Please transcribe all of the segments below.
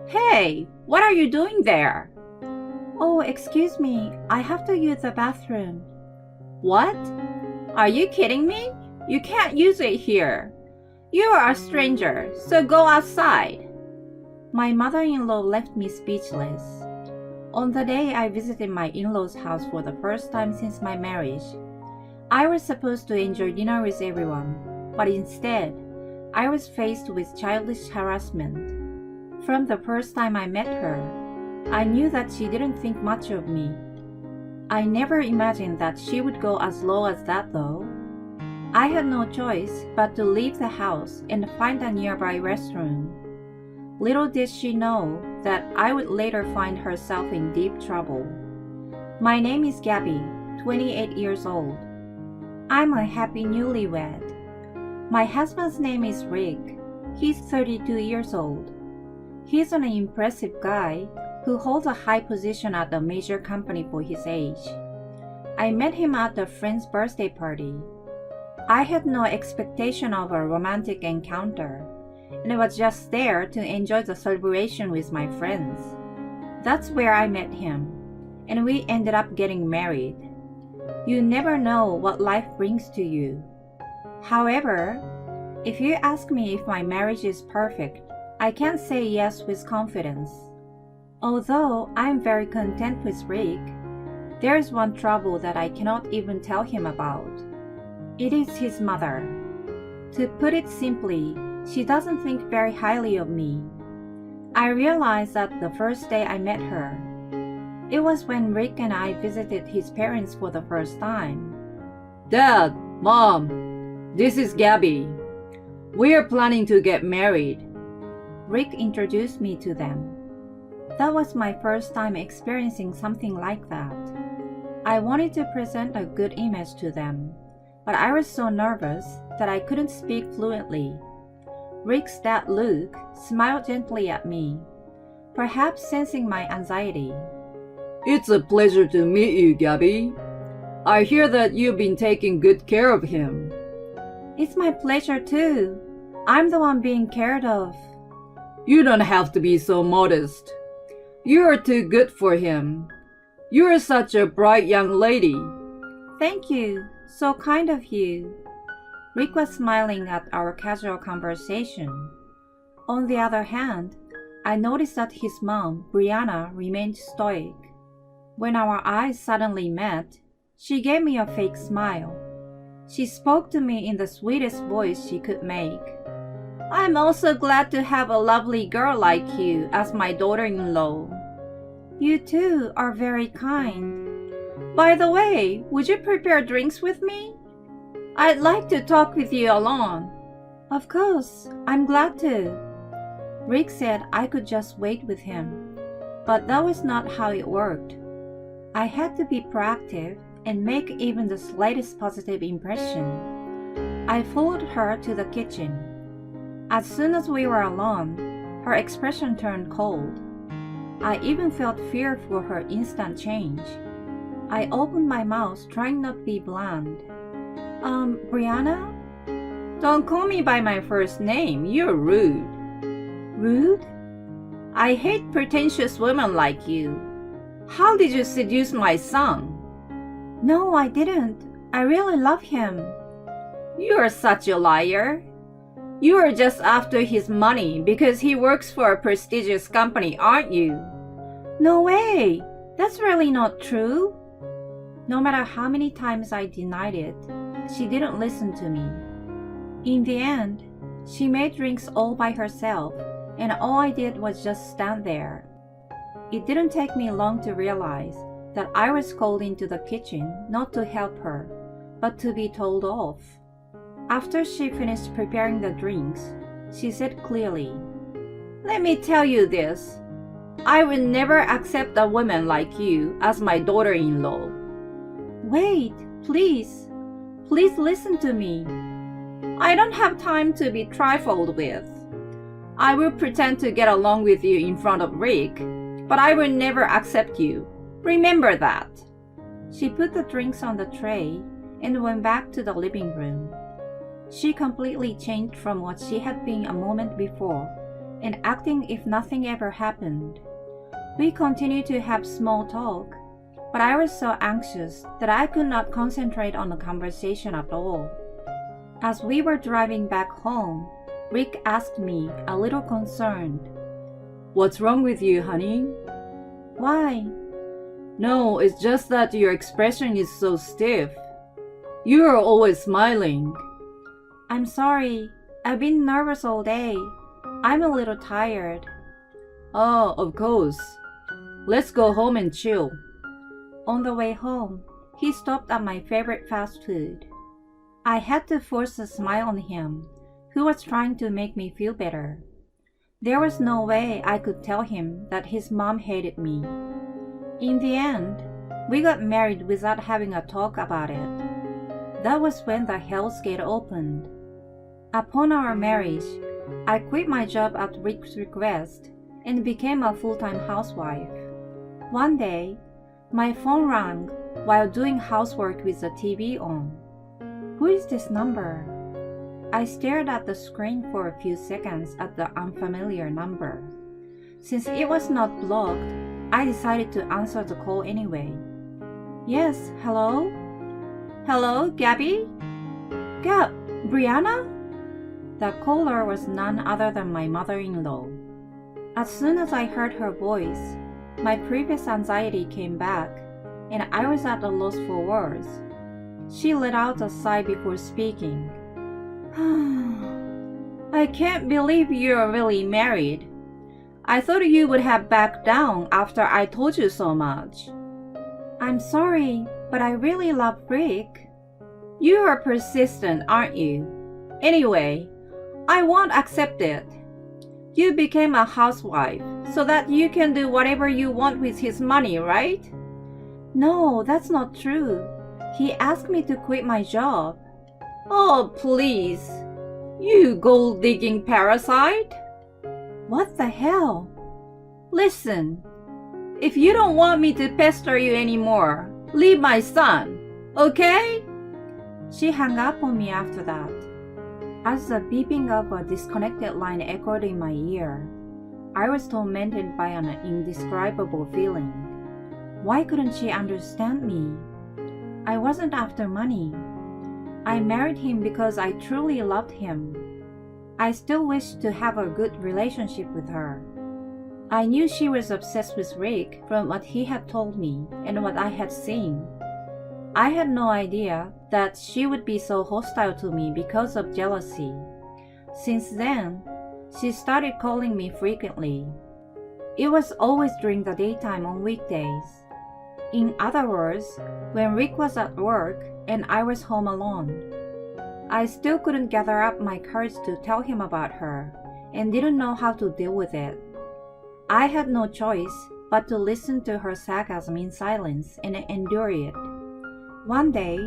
Hey, what are you doing there? Oh, excuse me, I have to use the bathroom. What? Are you kidding me? You can't use it here. You are a stranger, so go outside. My mother-in-law left me speechless. On the day I visited my in-laws' house for the first time since my marriage, I was supposed to enjoy dinner with everyone, but instead, I was faced with childish harassment. From the first time I met her, I knew that she didn't think much of me. I never imagined that she would go as low as that though. I had no choice but to leave the house and find a nearby restroom. Little did she know that I would later find herself in deep trouble. My name is Gabby, 28 years old. I'm a happy newlywed. My husband's name is Rick. He's 32 years old. He's an impressive guy who holds a high position at a major company for his age. I met him at a friend's birthday party. I had no expectation of a romantic encounter, and I was just there to enjoy the celebration with my friends. That's where I met him, and we ended up getting married. You never know what life brings to you. However, if you ask me if my marriage is perfect, I can't say yes with confidence. Although I'm very content with Rick, there is one trouble that I cannot even tell him about. It is his mother. To put it simply, she doesn't think very highly of me. I realized that the first day I met her. It was when Rick and I visited his parents for the first time. Dad, Mom, this is Gabby. We are planning to get married. Rick introduced me to them. That was my first time experiencing something like that. I wanted to present a good image to them, but I was so nervous that I couldn't speak fluently. Rick's dad, Luke, smiled gently at me, perhaps sensing my anxiety. It's a pleasure to meet you, Gabby. I hear that you've been taking good care of him. It's my pleasure too. I'm the one being cared of. You don't have to be so modest. You are too good for him. You are such a bright young lady. Thank you. So kind of you. Rick was smiling at our casual conversation. On the other hand, I noticed that his mom, Brianna, remained stoic. When our eyes suddenly met, she gave me a fake smile. She spoke to me in the sweetest voice she could make. I'm also glad to have a lovely girl like you as my daughter-in-law. You too are very kind. By the way, would you prepare drinks with me? I'd like to talk with you alone. Of course, I'm glad to. Rick said I could just wait with him, but that was not how it worked. I had to be proactive and make even the slightest positive impression. I followed her to the kitchen. As soon as we were alone, her expression turned cold. I even felt fear for her instant change. I opened my mouth, trying not to be bland. Brianna? Don't call me by my first name. You're rude. Rude? I hate pretentious women like you. How did you seduce my son? No, I didn't. I really love him. You're such a liar. You are just after his money because he works for a prestigious company, aren't you? No way! That's really not true. No matter how many times I denied it, she didn't listen to me. In the end, she made drinks all by herself, and all I did was just stand there. It didn't take me long to realize that I was called into the kitchen not to help her, but to be told off. After she finished preparing the drinks, she said clearly, "Let me tell you this. I will never accept a woman like you as my daughter-in-law." Wait, please. Please listen to me. I don't have time to be trifled with. I will pretend to get along with you in front of Rick, but I will never accept you. Remember that. She put the drinks on the tray and went back to the living room. She completely changed from what she had been a moment before, and acting if nothing ever happened. We continued to have small talk, but I was so anxious that I could not concentrate on the conversation at all. As we were driving back home, Rick asked me, a little concerned, "What's wrong with you, honey?" "Why?" "No, it's just that your expression is so stiff. You are always smiling." "I'm sorry. I've been nervous all day. I'm a little tired." "Oh, of course. Let's go home and chill." On the way home, he stopped at my favorite fast food. I had to force a smile on him, who was trying to make me feel better. There was no way I could tell him that his mom hated me. In the end, we got married without having a talk about it. That was when the Hell's Gate opened. Upon our marriage, I quit my job at Rick's request and became a full-time housewife. One day, my phone rang while doing housework with the TV on. Who is this number? I stared at the screen for a few seconds at the unfamiliar number. Since it was not blocked, I decided to answer the call anyway. "Yes, hello?" "Hello, Gabby?" "Gab, Brianna?" The caller was none other than my mother-in-law. As soon as I heard her voice, my previous anxiety came back, and I was at a loss for words. She let out a sigh before speaking. "I can't believe you're really married. I thought you would have backed down after I told you so much." "I'm sorry, but I really love Rick." "You are persistent, aren't you? Anyway, I won't accept it. You became a housewife so that you can do whatever you want with his money, right?" "No, that's not true. He asked me to quit my job." "Oh, please. You gold-digging parasite." "What the hell?" "Listen, if you don't want me to pester you anymore, leave my son, okay?" She hung up on me after that. As the beeping of a disconnected line echoed in my ear, I was tormented by an indescribable feeling. Why couldn't she understand me? I wasn't after money. I married him because I truly loved him. I still wished to have a good relationship with her. I knew she was obsessed with Rick from what he had told me and what I had seen. I had no idea that she would be so hostile to me because of jealousy. Since then, she started calling me frequently. It was always during the daytime on weekdays. In other words, when Rick was at work and I was home alone. I still couldn't gather up my courage to tell him about her and didn't know how to deal with it. I had no choice but to listen to her sarcasm in silence and endure it. One day,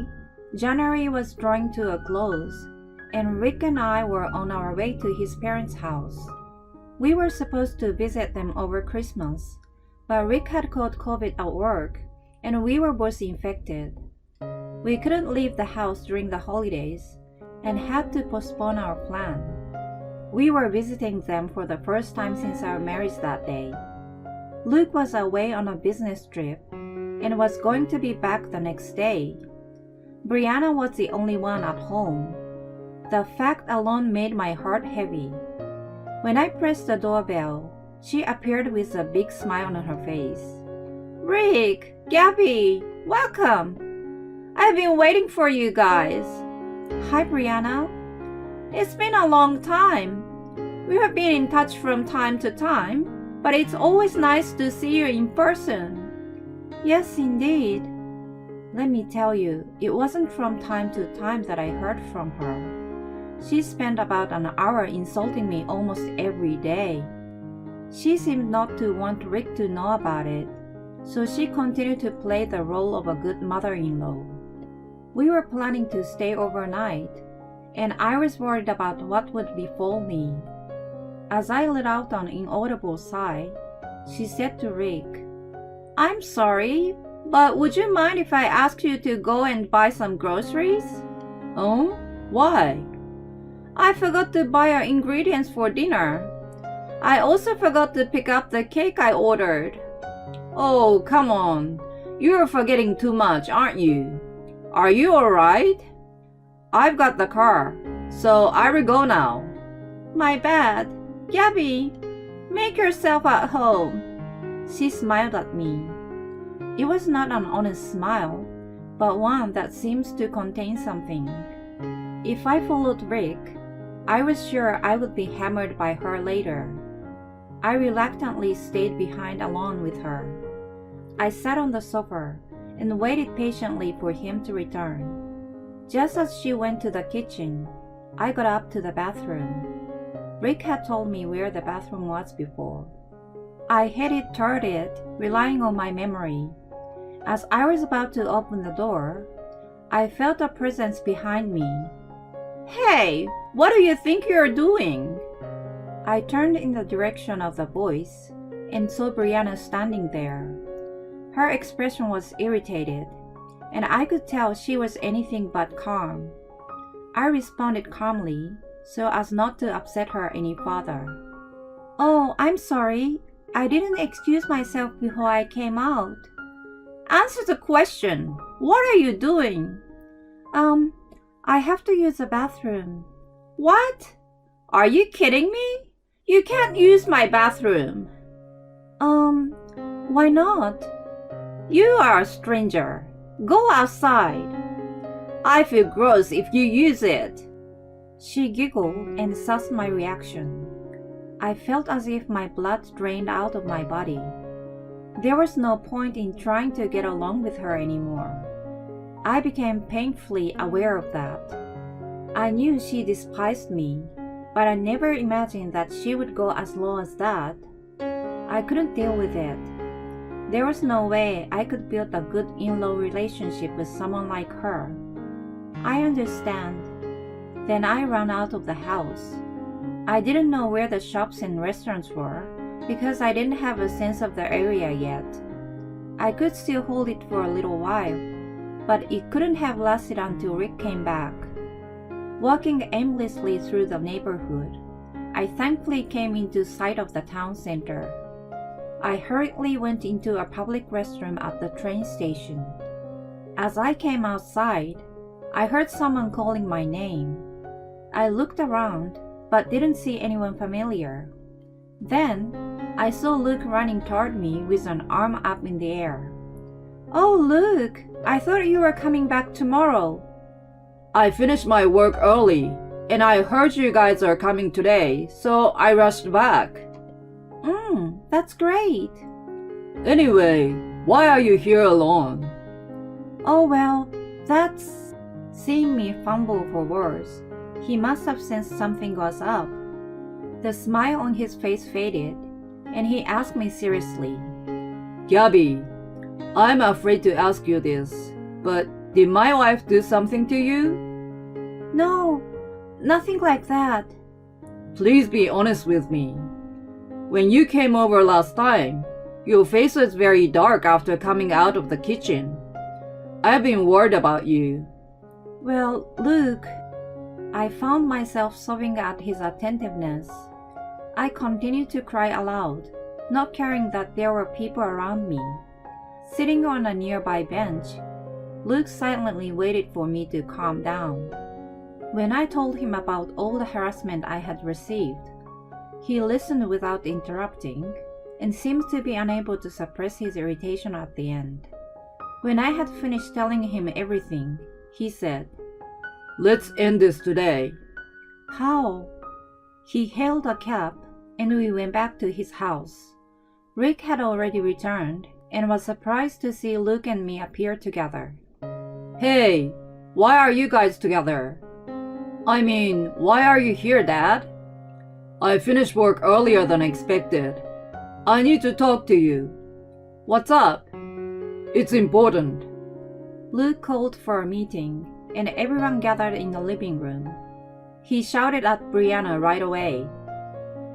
January was drawing to a close, and Rick and I were on our way to his parents' house. We were supposed to visit them over Christmas, but Rick had caught COVID at work, and we were both infected. We couldn't leave the house during the holidays and had to postpone our plan. We were visiting them for the first time since our marriage that day. Luke was away on a business trip and was going to be back the next day. Brianna was the only one at home. The fact alone made my heart heavy. When I pressed the doorbell, she appeared with a big smile on her face. "Rick, Gabby, welcome. I've been waiting for you guys." "Hi, Brianna." "It's been a long time. We have been in touch from time to time, but it's always nice to see you in person." "Yes, indeed." Let me tell you, it wasn't from time to time that I heard from her. She spent about an hour insulting me almost every day. She seemed not to want Rick to know about it, so she continued to play the role of a good mother-in-law. We were planning to stay overnight, and I was worried about what would befall me. As I let out an inaudible sigh, she said to Rick, "I'm sorry, but would you mind if I asked you to go and buy some groceries?" "Oh? Why?" "I forgot to buy our ingredients for dinner. I also forgot to pick up the cake I ordered. Oh, come on. You're forgetting too much, aren't you? Are you alright? I've got the car, so I will go now. My bad. Gabby, make yourself at home. She smiled at me. It was not an honest smile, but one that seems to contain something. If I followed Rick, I was sure I would be hammered by her later. I reluctantly stayed behind alone with her. I sat on the sofa and waited patiently for him to return. Just as she went to the kitchen, I got up to the bathroom. Rick had told me where the bathroom was before. I headed toward it, relying on my memory. As I was about to open the door, I felt a presence behind me. Hey, what do you think you're doing? I turned in the direction of the voice and saw Brianna standing there. Her expression was irritated, and I could tell she was anything but calm. I responded calmly, so as not to upset her any further. Oh, I'm sorry. I didn't excuse myself before I came out. Answer the question. What are you doing? I have to use the bathroom. What? Are you kidding me? You can't use my bathroom. Why not? You are a stranger. Go outside. I feel gross if you use it. She giggled and sussed my reaction. I felt as if my blood drained out of my body. There was no point in trying to get along with her anymore. I became painfully aware of that. I knew she despised me, but I never imagined that she would go as low as that. I couldn't deal with it. There was no way I could build a good in-law relationship with someone like her. I understand. Then I ran out of the house. I didn't know where the shops and restaurants were because I didn't have a sense of the area yet. I could still hold it for a little while, but it couldn't have lasted until Rick came back. Walking aimlessly through the neighborhood, I thankfully came into sight of the town center. I hurriedly went into a public restroom at the train station. As I came outside, I heard someone calling my name. I looked around, but didn't see anyone familiar. Then, I saw Luke running toward me with an arm up in the air. Oh, Luke, I thought you were coming back tomorrow. I finished my work early, and I heard you guys are coming today, so I rushed back. That's great. Anyway, why are you here alone? Oh, well, that's... Seeing me fumble for words, he must have sensed something was up. The smile on his face faded, and he asked me seriously. Gabby, I'm afraid to ask you this, but did my wife do something to you? No, nothing like that. Please be honest with me. When you came over last time, your face was very dark after coming out of the kitchen. I've been worried about you. Well, Luke, I found myself sobbing at his attentiveness. I continued to cry aloud, not caring that there were people around me. Sitting on a nearby bench, Luke silently waited for me to calm down. When I told him about all the harassment I had received, he listened without interrupting and seemed to be unable to suppress his irritation at the end. When I had finished telling him everything, he said, Let's end this today. How? He hailed a cab and we went back to his house. Rick had already returned and was surprised to see Luke and me appear together. Hey, why are you guys together? I mean, why are you here, Dad? I finished work earlier than expected. I need to talk to you. What's up? It's important. Luke called for a meeting, and everyone gathered in the living room. He shouted at Brianna right away.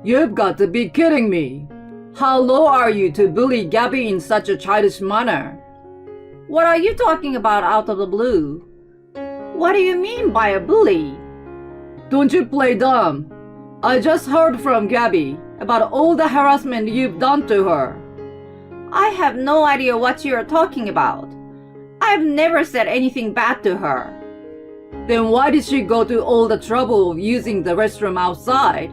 You've got to be kidding me! How low are you to bully Gabby in such a childish manner? What are you talking about out of the blue? What do you mean by a bully? Don't you play dumb. I just heard from Gabby. about all the harassment you've done to her. I have no idea what you're talking about. I've never said anything bad to her. Then why did she go to all the trouble of using the restroom outside?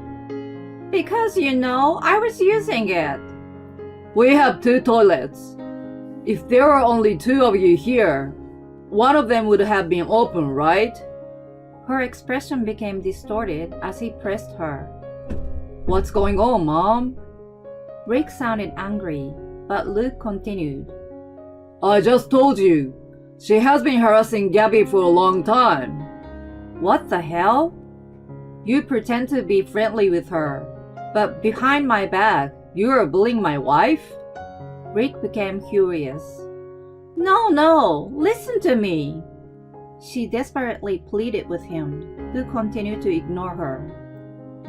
Because, I was using it. We have 2 toilets. If there were only 2 of you here, one of them would have been open, right? Her expression became distorted as he pressed her. What's going on, Mom? Rick sounded angry, but Luke continued. I just told you. She has been harassing Gabby for a long time. What the hell? You pretend to be friendly with her, but behind my back, you are bullying my wife? Rick became furious. No, listen to me. She desperately pleaded with him, who continued to ignore her.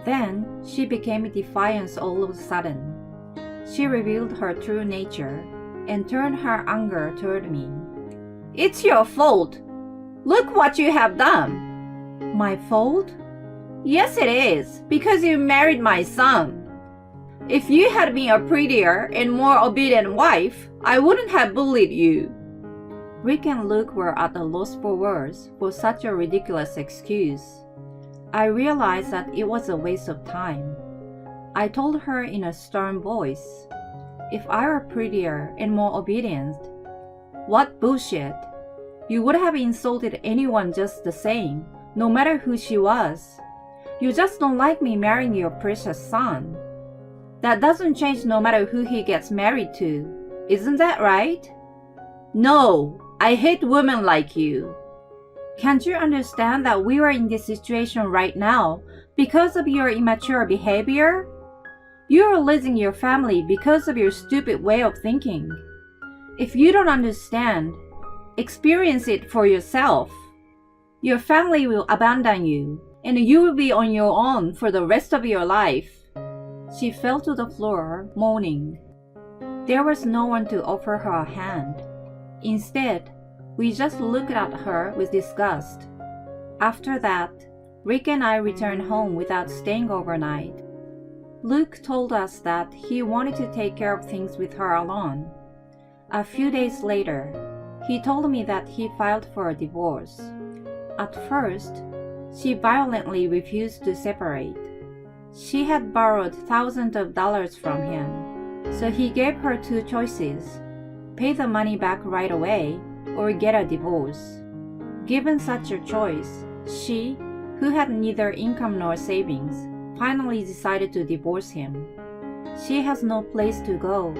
Then she became defiant all of a sudden. She revealed her true nature and turned her anger toward me. It's your fault. Look what you have done. My fault? Yes, it is, because you married my son. If you had been a prettier and more obedient wife, I wouldn't have bullied you. Rick and Luke were at a loss for words for such a ridiculous excuse. I realized that it was a waste of time. I told her in a stern voice, if I were prettier and more obedient, what bullshit. You would have insulted anyone just the same, no matter who she was. You just don't like me marrying your precious son. That doesn't change no matter who he gets married to. Isn't that right? No, I hate women like you. Can't you understand that we are in this situation right now because of your immature behavior? You are losing your family because of your stupid way of thinking. If you don't understand, experience it for yourself. Your family will abandon you, and you will be on your own for the rest of your life. She fell to the floor, moaning. There was no one to offer her a hand. Instead, we just looked at her with disgust. After that, Rick and I returned home without staying overnight. Luke told us that he wanted to take care of things with her alone. A few days later, he told me that he filed for a divorce. At first, she violently refused to separate. She had borrowed thousands of dollars from him, so he gave her 2 choices: pay the money back right away or get a divorce. Given such a choice, she, who had neither income nor savings, finally decided to divorce him. She has no place to go,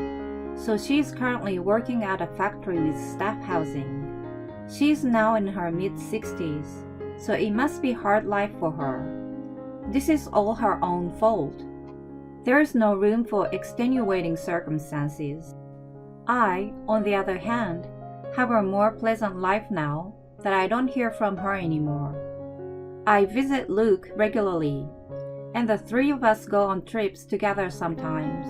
so she is currently working at a factory with staff housing. She is now in her mid-60s, so it must be a hard life for her. This is all her own fault. There is no room for extenuating circumstances. I, on the other hand, have a more pleasant life now that I don't hear from her anymore. I visit Luke regularly, and the 3 of us go on trips together sometimes.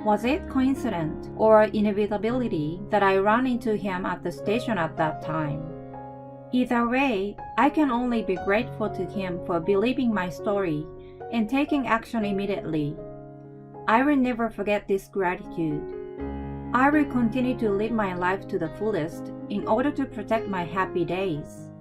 Was it coincidence or inevitability that I ran into him at the station at that time? Either way, I can only be grateful to him for believing my story and taking action immediately. I will never forget this gratitude. I will continue to live my life to the fullest in order to protect my happy days.